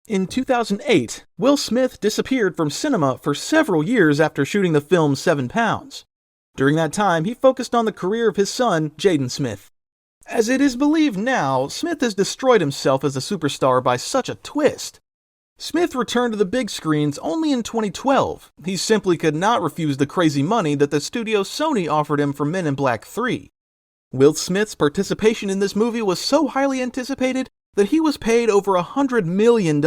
In 2008, Will Smith disappeared from cinema for several years after shooting the film 7 Pounds. During that time, he focused on the career of his son, Jaden Smith. As it is believed now, Smith has destroyed himself as a superstar by such a twist. Smith returned to the big screens only in 2012. He simply could not refuse the crazy money that the studio Sony offered him for Men in Black 3. Will Smith's participation in this movie was so highly anticipated that he was paid over $100 million.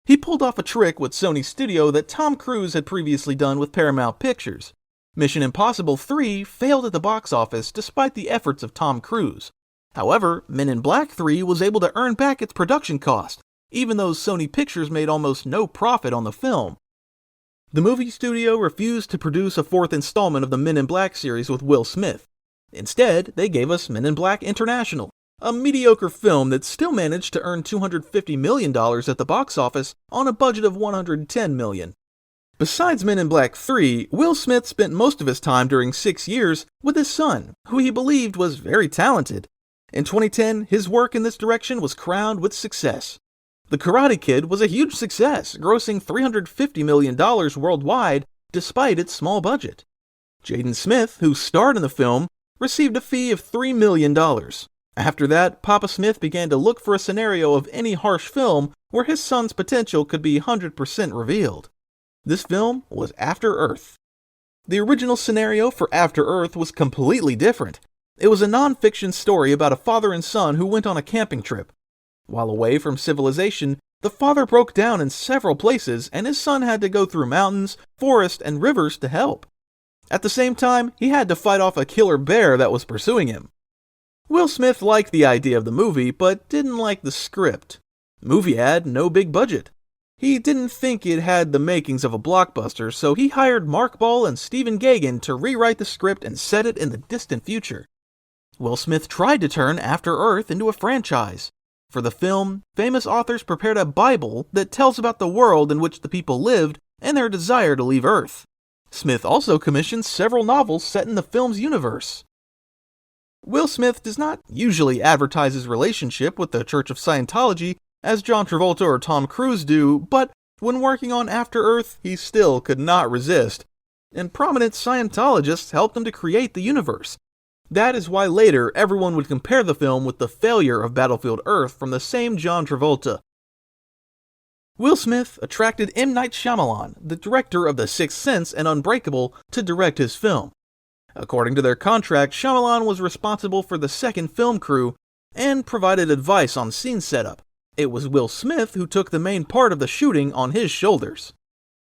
He pulled off a trick with Sony's studio that Tom Cruise had previously done with Paramount Pictures. Mission Impossible 3 failed at the box office despite the efforts of Tom Cruise. However, Men in Black 3 was able to earn back its production cost, even though Sony Pictures made almost no profit on the film. The movie studio refused to produce a fourth installment of the Men in Black series with Will Smith. Instead, they gave us Men in Black International, a mediocre film that still managed to earn $250 million at the box office on a budget of $110 million. Besides Men in Black 3, Will Smith spent most of his time during 6 years with his son, who he believed was very talented. In 2010, his work in this direction was crowned with success. The Karate Kid was a huge success, grossing $350 million worldwide despite its small budget. Jaden Smith, who starred in the film, received a fee of $3 million. After that, Papa Smith began to look for a scenario of any harsh film where his son's potential could be 100% revealed. This film was After Earth. The original scenario for After Earth was completely different. It was a non-fiction story about a father and son who went on a camping trip. While away from civilization, the father broke down in several places and his son had to go through mountains, forests, and rivers to help. At the same time, he had to fight off a killer bear that was pursuing him. Will Smith liked the idea of the movie, but didn't like the script. The movie had no big budget. He didn't think it had the makings of a blockbuster, so he hired Mark Ball and Stephen Gaghan to rewrite the script and set it in the distant future. Will Smith tried to turn After Earth into a franchise. For the film, famous authors prepared a Bible that tells about the world in which the people lived and their desire to leave Earth. Smith also commissioned several novels set in the film's universe. Will Smith does not usually advertise his relationship with the Church of Scientology as John Travolta or Tom Cruise do, but when working on After Earth, he still could not resist, and prominent Scientologists helped him to create the universe. That is why later everyone would compare the film with the failure of Battlefield Earth from the same John Travolta. Will Smith attracted M. Night Shyamalan, the director of The Sixth Sense and Unbreakable, to direct his film. According to their contract, Shyamalan was responsible for the second film crew and provided advice on scene setup. It was Will Smith who took the main part of the shooting on his shoulders.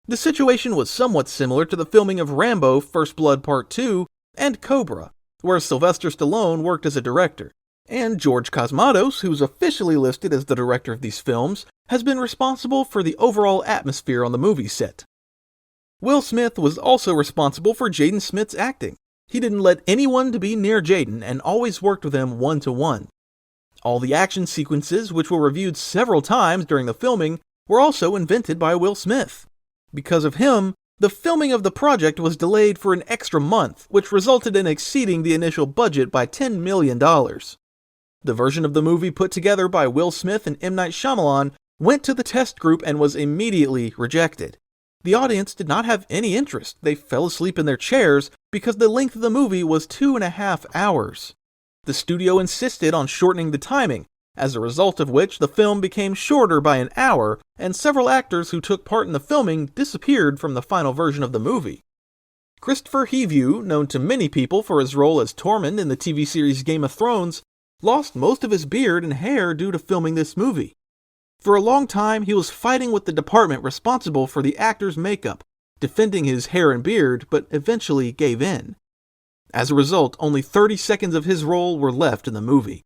The situation was somewhat similar to the filming of Rambo: First Blood Part 2 and Cobra, where Sylvester Stallone worked as a director. And George Cosmatos, who's officially listed as the director of these films, has been responsible for the overall atmosphere on the movie set. Will Smith was also responsible for Jaden Smith's acting. He didn't let anyone to be near Jaden and always worked with him one-to-one. All the action sequences, which were reviewed several times during the filming, were also invented by Will Smith. Because of him, the filming of the project was delayed for an extra month, which resulted in exceeding the initial budget by $10 million. The version of the movie put together by Will Smith and M. Night Shyamalan went to the test group and was immediately rejected. The audience did not have any interest. They fell asleep in their chairs because the length of the movie was 2.5 hours. The studio insisted on shortening the timing, as a result of which the film became shorter by an hour, and several actors who took part in the filming disappeared from the final version of the movie. Christopher Heavue, known to many people for his role as Tormund in the TV series Game of Thrones, lost most of his beard and hair due to filming this movie. For a long time, he was fighting with the department responsible for the actor's makeup, defending his hair and beard, but eventually gave in. As a result, only 30 seconds of his role were left in the movie.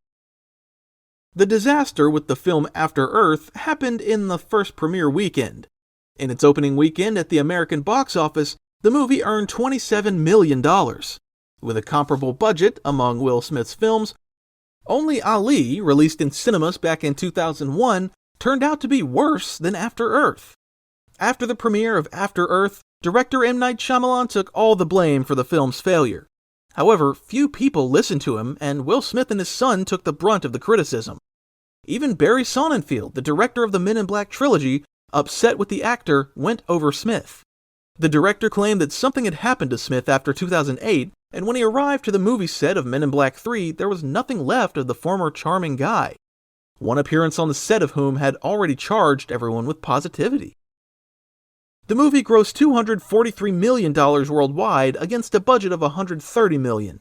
The disaster with the film After Earth happened in the first premiere weekend. In its opening weekend at the American box office, the movie earned $27 million. With a comparable budget among Will Smith's films, only Ali, released in cinemas back in 2001, turned out to be worse than After Earth. After the premiere of After Earth, director M. Night Shyamalan took all the blame for the film's failure. However, few people listened to him, and Will Smith and his son took the brunt of the criticism. Even Barry Sonnenfeld, the director of the Men in Black trilogy, upset with the actor, went over Smith. The director claimed that something had happened to Smith after 2008, and when he arrived to the movie set of Men in Black 3, there was nothing left of the former charming guy, one appearance on the set of whom had already charged everyone with positivity. The movie grossed $243 million worldwide against a budget of $130 million.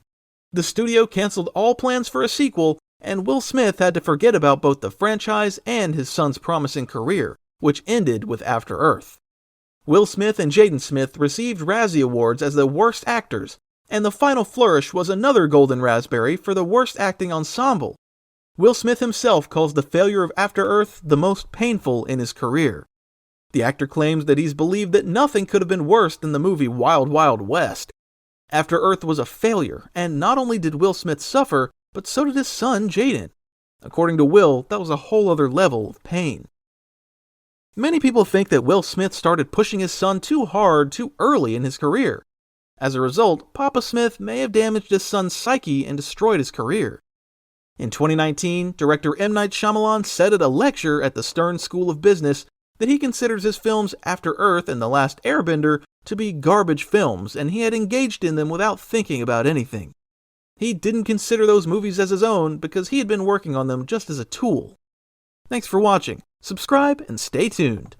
The studio canceled all plans for a sequel, and Will Smith had to forget about both the franchise and his son's promising career, which ended with After Earth. Will Smith and Jaden Smith received Razzie Awards as the worst actors, and the final flourish was another Golden Raspberry for the worst acting ensemble. Will Smith himself calls the failure of After Earth the most painful in his career. The actor claims that he's believed that nothing could have been worse than the movie Wild Wild West. After Earth was a failure, and not only did Will Smith suffer, but so did his son Jaden. According to Will, that was a whole other level of pain. Many people think that Will Smith started pushing his son too hard too early in his career. As a result, Papa Smith may have damaged his son's psyche and destroyed his career. In 2019, director M. Night Shyamalan said at a lecture at the Stern School of Business that he considers his films After Earth and The Last Airbender to be garbage films, and he had engaged in them without thinking about anything. He didn't consider those movies as his own because he had been working on them just as a tool. Thanks for watching. Subscribe and stay tuned.